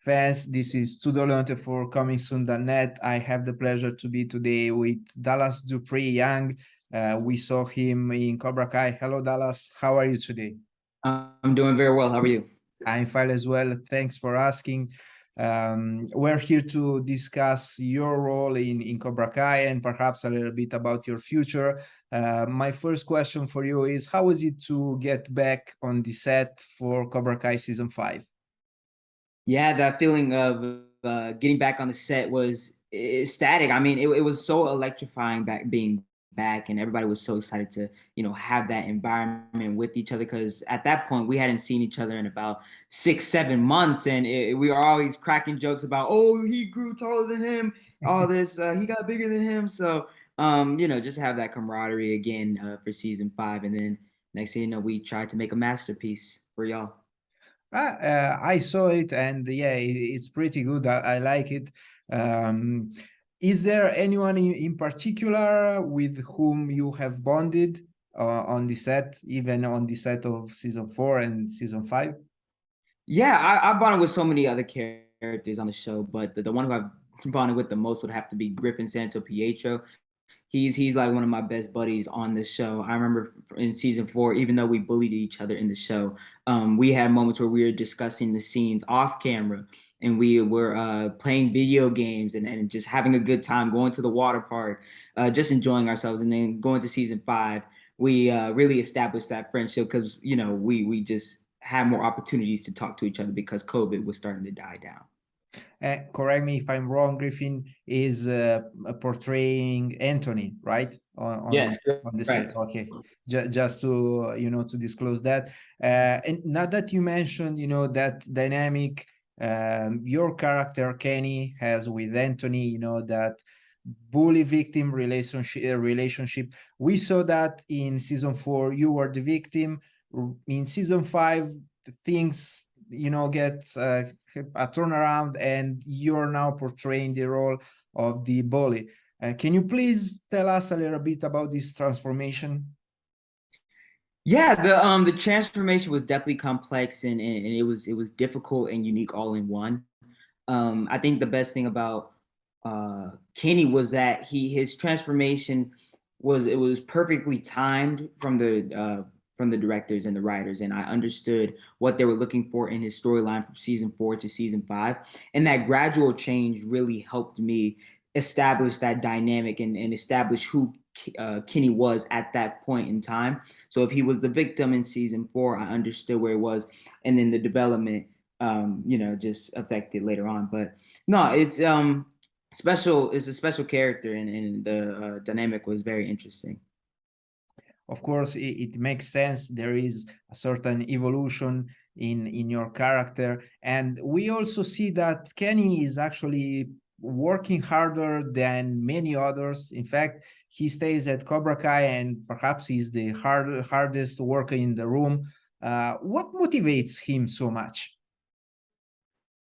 fans. This is Tudolante for ComingSoon.net. I have the pleasure to be today with Dallas Dupree Young. We saw him in Cobra Kai. Hello, Dallas. How are you today? I'm doing very well. How are you? I'm fine as well. Thanks for asking. We're here to discuss your role in Cobra Kai and perhaps a little bit about your future. My first question for you is, how is it to get back on the set for Cobra Kai Season 5? Yeah, that feeling of getting back on the set was ecstatic. I mean, it was so electrifying being back, and everybody was so excited to, have that environment with each other. Because at that point, we hadn't seen each other in about 6, 7 months, and we were always cracking jokes about, oh, he grew taller than him, all this, he got bigger than him. So, just have that camaraderie again for season 5, and then next thing you know, we tried to make a masterpiece for y'all. I saw it, and yeah, it's pretty good. I like it. Um, is there anyone in particular with whom you have bonded on the set, even on the set of season 4 and season 5? Yeah, I bonded with so many other characters on the show, but the one who I've bonded with the most would have to be Griffin Santo Pietro. He's like one of my best buddies on the show. I remember in season 4, even though we bullied each other in the show, we had moments where we were discussing the scenes off camera, and we were playing video games and just having a good time, going to the water park, just enjoying ourselves. And then going to season 5, we really established that friendship because we just had more opportunities to talk to each other because COVID was starting to die down. Correct me if I'm wrong, Griffin is portraying Anthony, right? Yes, On the set. correct. Okay, just to to disclose that. And now that you mentioned, that dynamic your character Kenny has with Anthony, that bully victim relationship. We saw that in season 4, you were the victim. In season 5, things get a turnaround, and you're now portraying the role of the bully. Can you please tell us a little bit about this transformation? Yeah, the transformation was definitely complex and it was difficult and unique all in one. I think the best thing about Kenny was that his transformation was perfectly timed from the directors and the writers, and I understood what they were looking for in his storyline from season 4 to season 5, and that gradual change really helped me establish that dynamic and establish who Kenny was at that point in time. So if he was the victim in season 4, I understood where he was, and then the development, just affected later on. But no, it's special. It's a special character, and the dynamic was very interesting. Of course, it makes sense. There is a certain evolution in your character, and we also see that Kenny is actually working harder than many others. In fact, he stays at Cobra Kai, and perhaps he's the hardest worker in the room. What motivates him so much?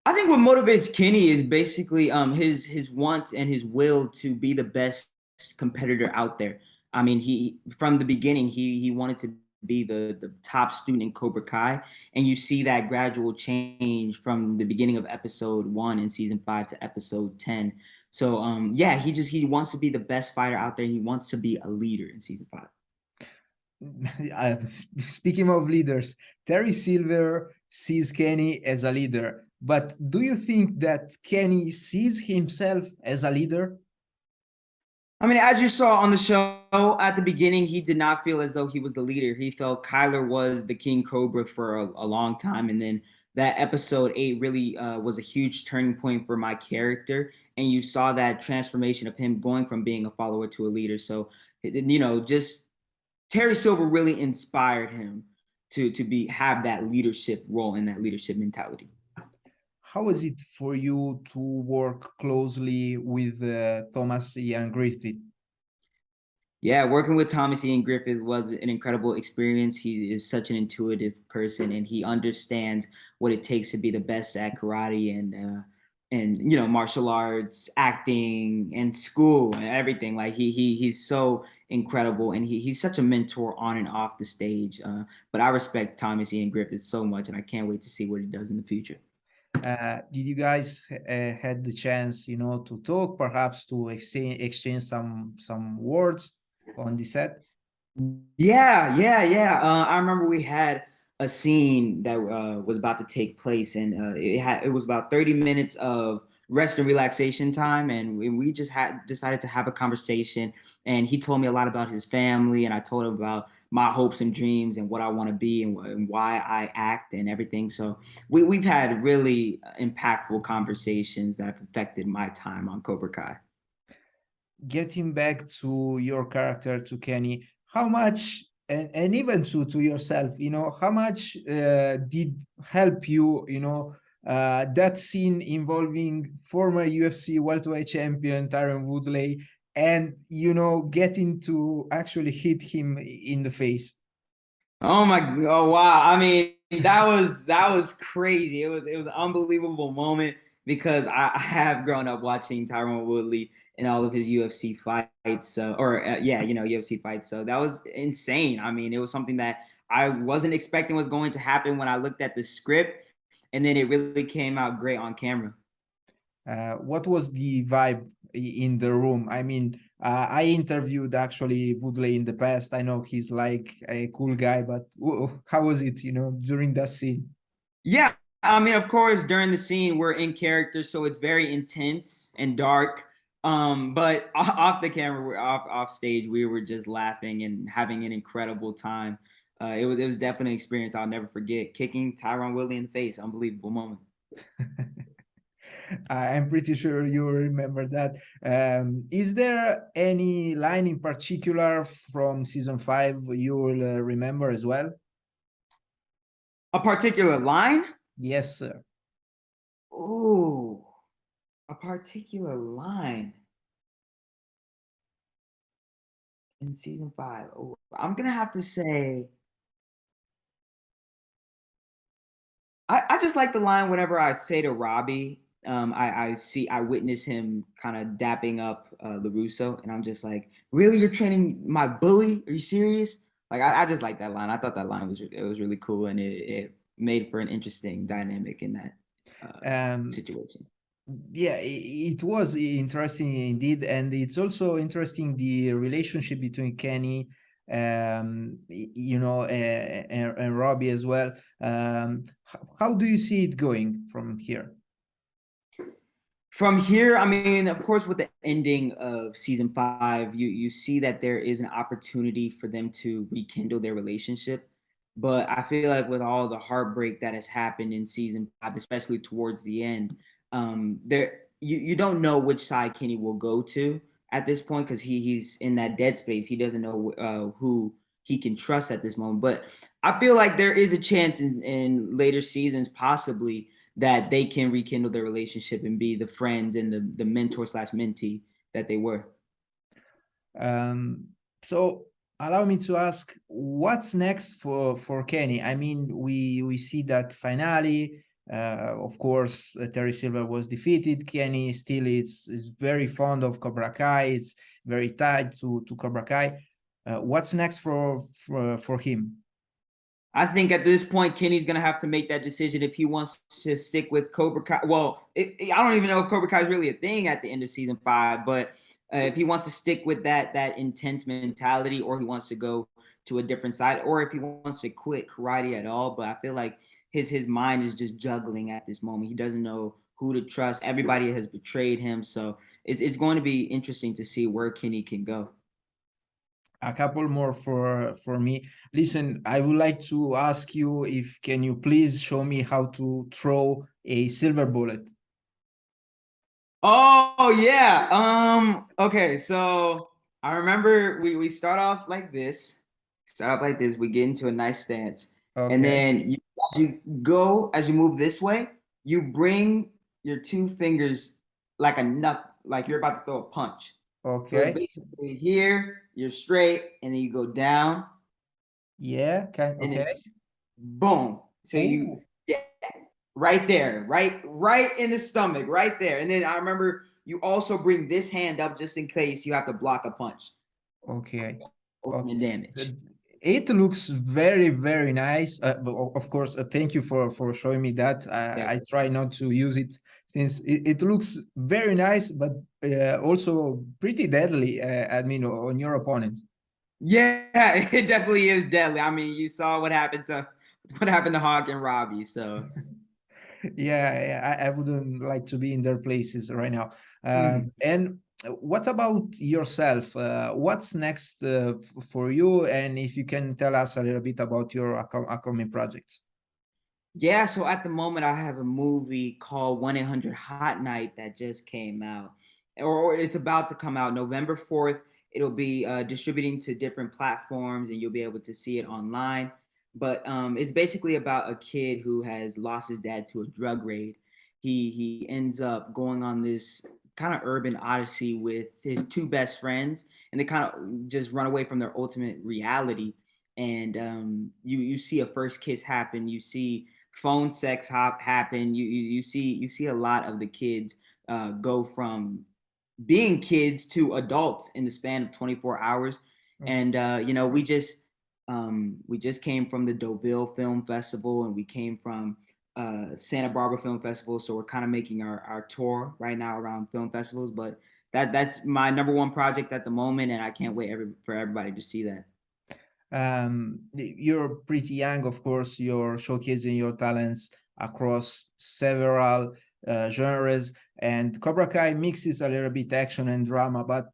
I think what motivates Kenny is basically his want and his will to be the best competitor out there. I mean, he from the beginning he wanted to be the top student in Cobra Kai, and you see that gradual change from the beginning of episode 1 in season 5 to episode 10. So yeah, he wants to be the best fighter out there. He wants to be a leader in season 5. Speaking of leaders, Terry Silver sees Kenny as a leader, but do you think that Kenny sees himself as a leader? I mean, as you saw on the show at the beginning, he did not feel as though he was the leader. He felt Kyler was the King Cobra for a long time. And then that episode 8 really was a huge turning point for my character. And you saw that transformation of him going from being a follower to a leader. So, just Terry Silver really inspired him to have that leadership role and that leadership mentality. How is it for you to work closely with Thomas Ian Griffith? Yeah, working with Thomas Ian Griffith was an incredible experience. He is such an intuitive person, and he understands what it takes to be the best at karate and martial arts, acting, and school and everything. Like he's so incredible, and he's such a mentor on and off the stage. But I respect Thomas Ian Griffith so much, and I can't wait to see what he does in the future. Did you guys had the chance, you know, to talk, perhaps to exchange some words on the set? Yeah. I remember we had a scene that was about to take place, and it was about 30 minutes of rest and relaxation time, and we just had decided to have a conversation. And he told me a lot about his family, and I told him about my hopes and dreams and what I want to be and why I act and everything. So we've had really impactful conversations that have affected my time on Cobra Kai. Getting back to your character, to Kenny, how much, and even to yourself, you know, how much did help you, you know, that scene involving former UFC welterweight champion Tyron Woodley, and you know, getting to actually hit him in the face? Oh wow. I mean, that was crazy. It was an unbelievable moment because I have grown up watching Tyron Woodley and all of his UFC fights, UFC fights. So that was insane. I mean, it was something that I wasn't expecting was going to happen when I looked at the script, and then it really came out great on camera. What was the vibe in the room? I mean, I interviewed actually Woodley in the past. I know he's like a cool guy, but how was it, you know, during that scene? Yeah, I mean, of course, during the scene, we're in character, so it's very intense and dark. But off the camera, we're off stage, we were just laughing and having an incredible time. It was definitely an experience I'll never forget. Kicking Tyron Woodley in the face, unbelievable moment. I'm pretty sure you remember that. Is there any line in particular from season 5 you will remember as well? A particular line? Yes, sir. Ooh, a particular line in season 5. Oh, I'm gonna have to say I just like the line whenever I say to Robbie, I witness him kind of dapping up LaRusso, and I'm just like, really, you're training my bully? Are you serious? Like, I just like that line. I thought that line was really cool, and it made for an interesting dynamic in that Um, situation. yeah, it was interesting indeed, and it's also interesting the relationship between Kenny, you know, and Robbie as well. How do you see it going from here? From here, I mean, of course, with the ending of season 5, you see that there is an opportunity for them to rekindle their relationship. But I feel like with all the heartbreak that has happened in season 5, especially towards the end, there you don't know which side Kenny will go to at this point because he's in that dead space. He doesn't know who he can trust at this moment. But I feel like there is a chance in later seasons, possibly that they can rekindle their relationship and be the friends and the mentor slash mentee that they were. Um, so allow me to ask, what's next for Kenny? I mean, we see that finale. Of course, Terry Silver was defeated. Kenny still is very fond of Cobra Kai. It's very tied to Cobra Kai. What's next for him? I think at this point, Kenny's gonna have to make that decision if he wants to stick with Cobra Kai. Well, I don't even know if Cobra Kai is really a thing at the end of season 5, but if he wants to stick with that intense mentality, or he wants to go to a different side, or if he wants to quit karate at all. But I feel like his mind is just juggling at this moment. He doesn't know who to trust. Everybody has betrayed him, so it's going to be interesting to see where Kenny can go. A couple more for me. Listen, I would like to ask you if can you please show me how to throw a silver bullet? Oh yeah. Okay, so I remember we start off like this. Start off like this. We get into a nice stance. And Okay. then as you move this way, you bring your two fingers like a nut, like you're about to throw a punch. So it's Okay. basically here, you're straight, and then you go down, Yeah. and then Okay. boom. So Oh, yeah, right there, right in the stomach, right there. And then I remember you also bring this hand up just in case you have to block a punch. okay. Ultimate Okay. damage. It looks very, very nice. But of course, thank you for showing me that. Yeah. I try not to use it since it looks very nice, but also pretty deadly. I mean, on your opponent. Yeah, it definitely is deadly. I mean, you saw what happened to Hawk and Robbie. So Yeah, I wouldn't like to be in their places right now. mhm. And what about yourself? What's next for you? And if you can tell us a little bit about your upcoming projects. Yeah, so at the moment I have a movie called 1-800 Hot Night that just came out, or it's about to come out November 4th. It'll be distributing to different platforms, and you'll be able to see it online. But it's basically about a kid who has lost his dad to a drug raid. He ends up going on this kind of urban odyssey with his two best friends, and they kind of just run away from their ultimate reality. And you see a first kiss happen. You see phone sex happen. You see a lot of the kids go from being kids to adults in the span of 24 hours. Mhm. And we just came from the Deauville Film Festival, and we came from Santa Barbara Film Festival. So we're kind of making our tour right now around film festivals. But that's my number one project at the moment, and I can't wait for everybody to see that. You're pretty young, of course. You're showcasing your talents across several genres, and Cobra Kai mixes a little bit action and drama. But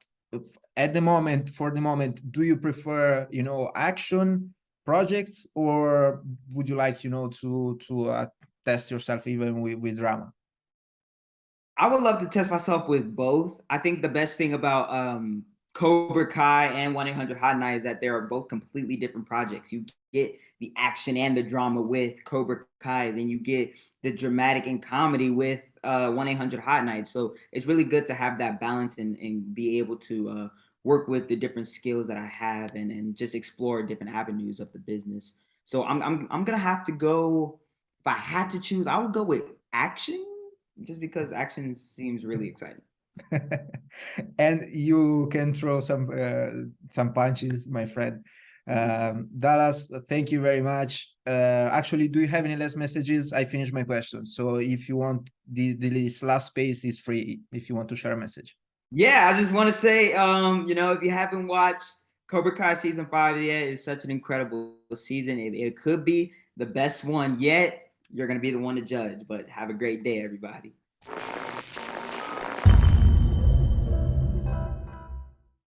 at the moment, for the moment, do you prefer, action projects, or would you like, to test yourself even with drama? I would love to test myself with both. I think the best thing about Cobra Kai and 1-800 Hot Night is that they are both completely different projects. You get the action and the drama with Cobra Kai, then you get the dramatic and comedy with 1-800 Hot Night. So it's really good to have that balance and be able to work with the different skills that I have and just explore different avenues of the business. So I'm gonna have to go. If I had to choose, I would go with action just because action seems really exciting. And you can throw some punches, my friend. Mhm. Dallas, thank you very much. Actually, do you have any last messages? I finished my questions. So if you want, this last space is free if you want to share a message. Yeah, I just want to say, if you haven't watched Cobra Kai season 5 yet, it's such an incredible season. It could be the best one yet. You're gonna be the one to judge. But have a great day, everybody.